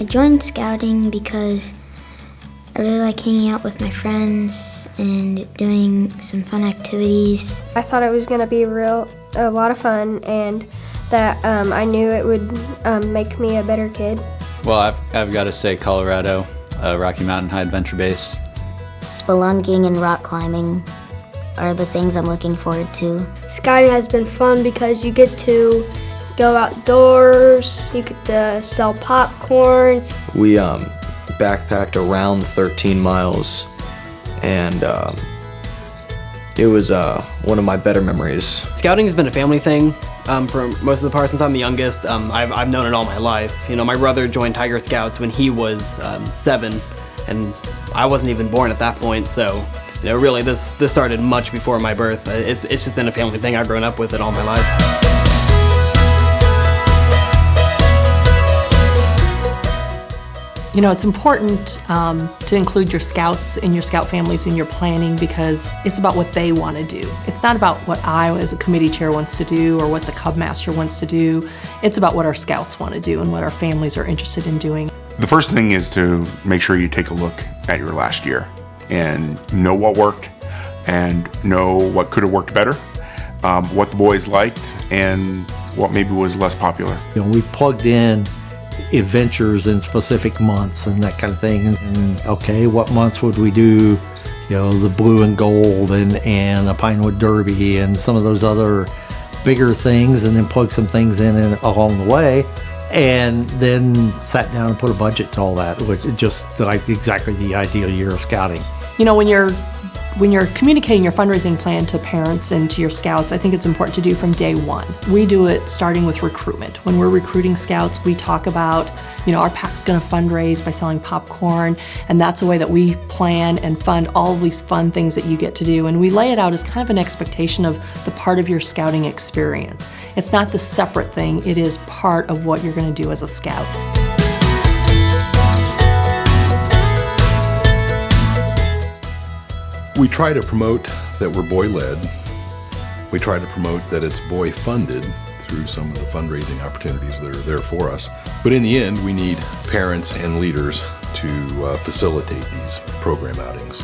joined Scouting because I really like hanging out with my friends and doing some fun activities. I thought it was going to be a lot of fun, and that I knew it would make me a better kid. Well, I've got to say Colorado, Rocky Mountain High Adventure Base. Spelunking and rock climbing are the things I'm looking forward to. Scouting has been fun because you get to go outdoors, you get to sell popcorn. We backpacked around 13 miles, and it was one of my better memories. Scouting has been a family thing for most of the part since I'm the youngest. I've known it all my life. You know, my brother joined Tiger Scouts when he was 7, and I wasn't even born at that point. So, you know, really, this started much before my birth. It's just been a family thing. I've grown up with it all my life. You know, it's important to include your scouts and your scout families in your planning because it's about what they want to do. It's not about what I as a committee chair wants to do or what the Cub Master wants to do. It's about what our scouts want to do and what our families are interested in doing. The first thing is to make sure you take a look at your last year and know what worked and know what could have worked better, what the boys liked, and what maybe was less popular. You know, we plugged in adventures in specific months and that kind of thing, and okay, what months would we do, you know, the blue and gold and the Pinewood Derby and some of those other bigger things, and then plug some things in along the way, and then sat down and put a budget to all that, which is just like exactly the ideal year of scouting. You know, when you're communicating your fundraising plan to parents and to your scouts, I think it's important to do from day one. We do it starting with recruitment. When we're recruiting scouts, we talk about, you know, our pack's going to fundraise by selling popcorn, and that's a way that we plan and fund all of these fun things that you get to do. And we lay it out as kind of an expectation of the part of your scouting experience. It's not the separate thing, it is part of what you're going to do as a scout. We try to promote that we're boy-led. We try to promote that it's boy-funded through some of the fundraising opportunities that are there for us. But in the end, we need parents and leaders to facilitate these program outings.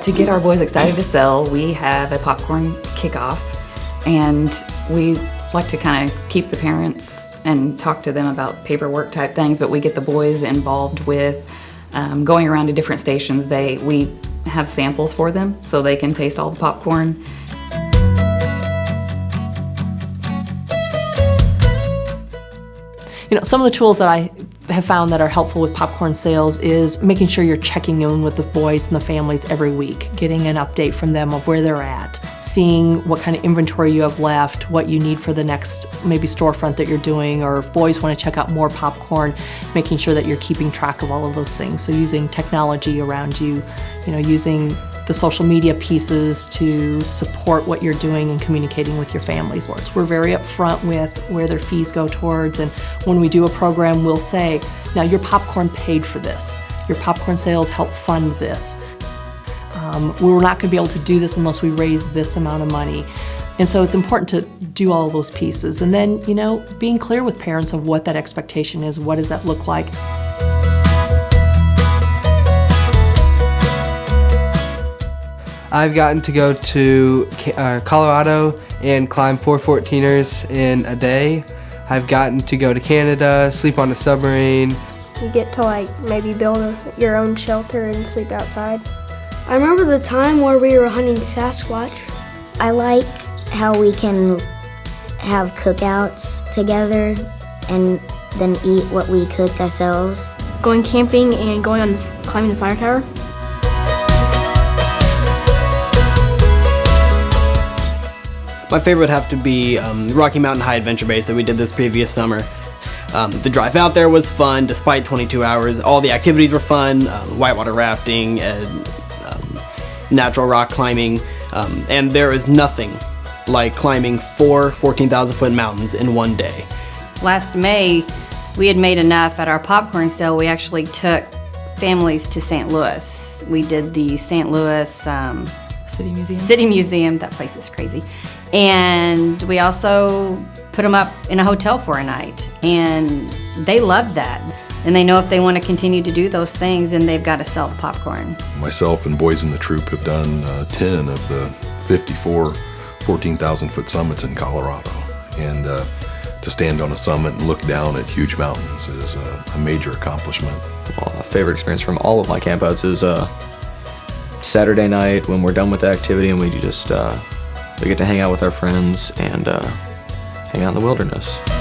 To get our boys excited to sell, we have a popcorn kickoff, and we like to kind of keep the parents and talk to them about paperwork type things, but we get the boys involved with going around to different stations. We have samples for them so they can taste all the popcorn. You know, some of the tools that I have found that are helpful with popcorn sales is making sure you're checking in with the boys and the families every week, getting an update from them of where they're at, seeing what kind of inventory you have left, what you need for the next maybe storefront that you're doing, or if boys want to check out more popcorn, making sure that you're keeping track of all of those things. So using technology around you, you know, using the social media pieces to support what you're doing and communicating with your families. We're very upfront with where their fees go towards, and when we do a program, we'll say, now your popcorn paid for this. Your popcorn sales help fund this. We're not going to be able to do this unless we raise this amount of money. And so it's important to do all those pieces. And then, you know, being clear with parents of what that expectation is, what does that look like. I've gotten to go to Colorado and climb 414ers in a day. I've gotten to go to Canada, sleep on a submarine. You get to like maybe build your own shelter and sleep outside. I remember the time where we were hunting Sasquatch. I like how we can have cookouts together and then eat what we cooked ourselves. Going camping and going on climbing the fire tower. My favorite would have to be the Rocky Mountain High Adventure Base that we did this previous summer. The drive out there was fun despite 22 hours. All the activities were fun, whitewater rafting, natural rock climbing, and there is nothing like climbing 4 14,000-foot mountains in one day. Last May, we had made enough at our popcorn sale. We actually took families to St. Louis. We did the St. Louis City Museum. That place is crazy. And we also put them up in a hotel for a night, and they loved that. And they know if they want to continue to do those things, then they've got to sell the popcorn. Myself and boys in the troop have done 10 of the 54 14,000-foot summits in Colorado. And to stand on a summit and look down at huge mountains is a major accomplishment. Well, a favorite experience from all of my campouts is Saturday night when we're done with the activity and we just we get to hang out with our friends and hang out in the wilderness.